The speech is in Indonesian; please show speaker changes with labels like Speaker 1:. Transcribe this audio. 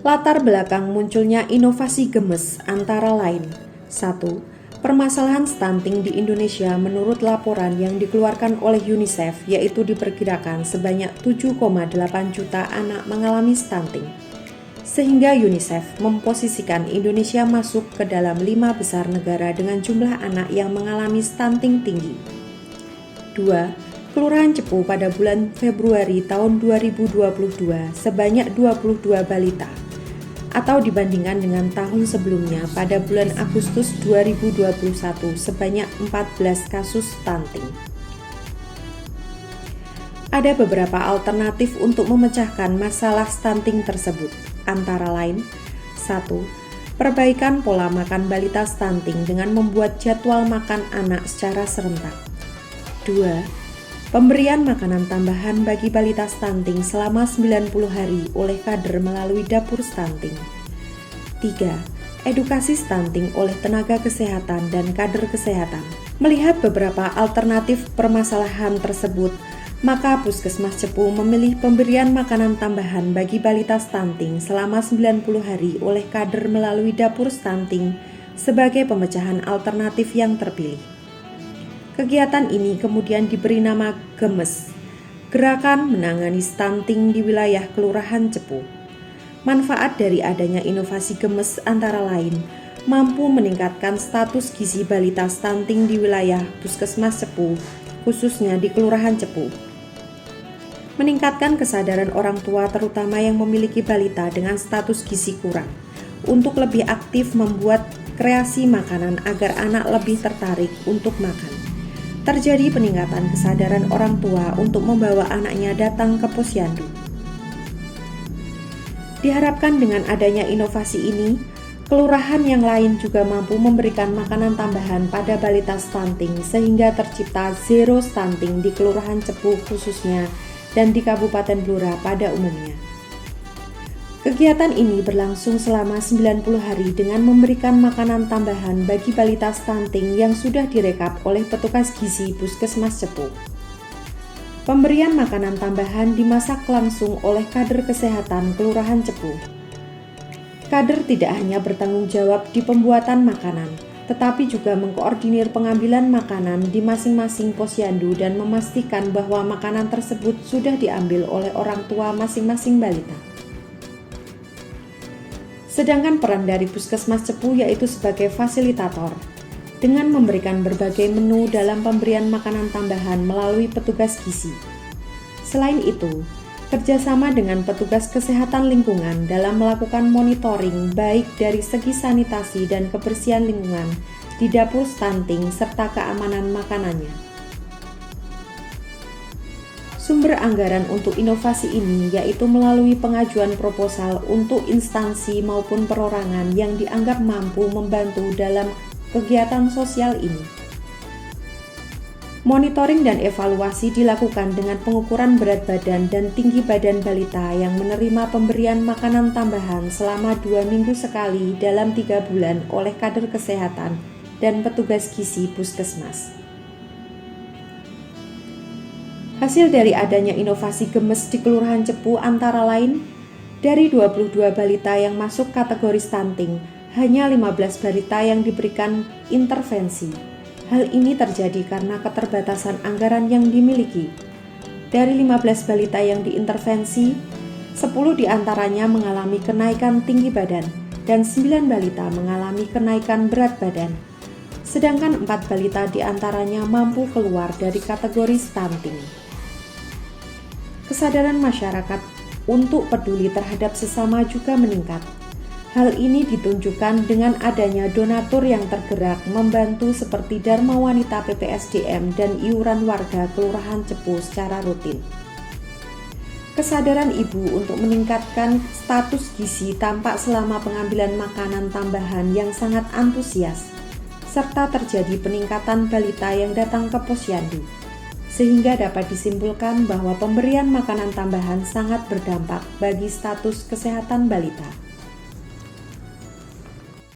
Speaker 1: Latar belakang munculnya inovasi gemes antara lain: 1. Permasalahan stunting di Indonesia menurut laporan yang dikeluarkan oleh UNICEF, yaitu diperkirakan sebanyak 7,8 juta anak mengalami stunting. Sehingga UNICEF memposisikan Indonesia masuk ke dalam 5 besar negara dengan jumlah anak yang mengalami stunting tinggi. 2. Kelurahan Cepu pada bulan Februari tahun 2022 sebanyak 22 balita, atau dibandingkan dengan tahun sebelumnya pada bulan Agustus 2021 sebanyak 14 kasus stunting. Ada beberapa alternatif untuk memecahkan masalah stunting tersebut, antara lain: 1. Perbaikan pola makan balita stunting dengan membuat jadwal makan anak secara serentak. 2. Pemberian makanan tambahan bagi balita stunting selama 90 hari oleh kader melalui dapur stunting. 3. Edukasi stunting oleh tenaga kesehatan dan kader kesehatan. Melihat beberapa alternatif permasalahan tersebut, maka Puskesmas Cepu memilih pemberian makanan tambahan bagi balita stunting selama 90 hari oleh kader melalui dapur stunting sebagai pemecahan alternatif yang terpilih. Kegiatan ini kemudian diberi nama GEMES, Gerakan Menangani Stunting di Wilayah Kelurahan Cepu. Manfaat dari adanya inovasi GEMES antara lain mampu meningkatkan status gizi balita stunting di wilayah Puskesmas Cepu, khususnya di Kelurahan Cepu. Meningkatkan kesadaran orang tua terutama yang memiliki balita dengan status gizi kurang untuk lebih aktif membuat kreasi makanan agar anak lebih tertarik untuk makan. Terjadi peningkatan kesadaran orang tua untuk membawa anaknya datang ke posyandu. Diharapkan dengan adanya inovasi ini, kelurahan yang lain juga mampu memberikan makanan tambahan pada balita stunting sehingga tercipta zero stunting di Kelurahan Cepu khususnya dan di Kabupaten Blora pada umumnya. Kegiatan ini berlangsung selama 90 hari dengan memberikan makanan tambahan bagi balita stunting yang sudah direkap oleh petugas gizi Puskesmas Cepu. Pemberian makanan tambahan dimasak langsung oleh kader kesehatan Kelurahan Cepu. Kader tidak hanya bertanggung jawab di pembuatan makanan, tetapi juga mengkoordinir pengambilan makanan di masing-masing posyandu dan memastikan bahwa makanan tersebut sudah diambil oleh orang tua masing-masing balita. Sedangkan peran dari Puskesmas Cepu yaitu sebagai fasilitator, dengan memberikan berbagai menu dalam pemberian makanan tambahan melalui petugas gizi. Selain itu, kerjasama dengan petugas kesehatan lingkungan dalam melakukan monitoring baik dari segi sanitasi dan kebersihan lingkungan di dapur stunting serta keamanan makanannya. Sumber anggaran untuk inovasi ini yaitu melalui pengajuan proposal untuk instansi maupun perorangan yang dianggap mampu membantu dalam kegiatan sosial ini. Monitoring dan evaluasi dilakukan dengan pengukuran berat badan dan tinggi badan balita yang menerima pemberian makanan tambahan selama 2 minggu sekali dalam 3 bulan oleh kader kesehatan dan petugas gizi Puskesmas. Hasil dari adanya inovasi GEMES di Kelurahan Cepu antara lain, dari 22 balita yang masuk kategori stunting, hanya 15 balita yang diberikan intervensi. Hal ini terjadi karena keterbatasan anggaran yang dimiliki. Dari 15 balita yang diintervensi, 10 diantaranya mengalami kenaikan tinggi badan dan 9 balita mengalami kenaikan berat badan. Sedangkan 4 balita diantaranya mampu keluar dari kategori stunting. Kesadaran masyarakat untuk peduli terhadap sesama juga meningkat. Hal ini ditunjukkan dengan adanya donatur yang tergerak membantu seperti Dharma Wanita PPSDM dan iuran warga Kelurahan Cepu secara rutin. Kesadaran ibu untuk meningkatkan status gizi tampak selama pengambilan makanan tambahan yang sangat antusias, serta terjadi peningkatan balita yang datang ke posyandu. Sehingga dapat disimpulkan bahwa pemberian makanan tambahan sangat berdampak bagi status kesehatan balita.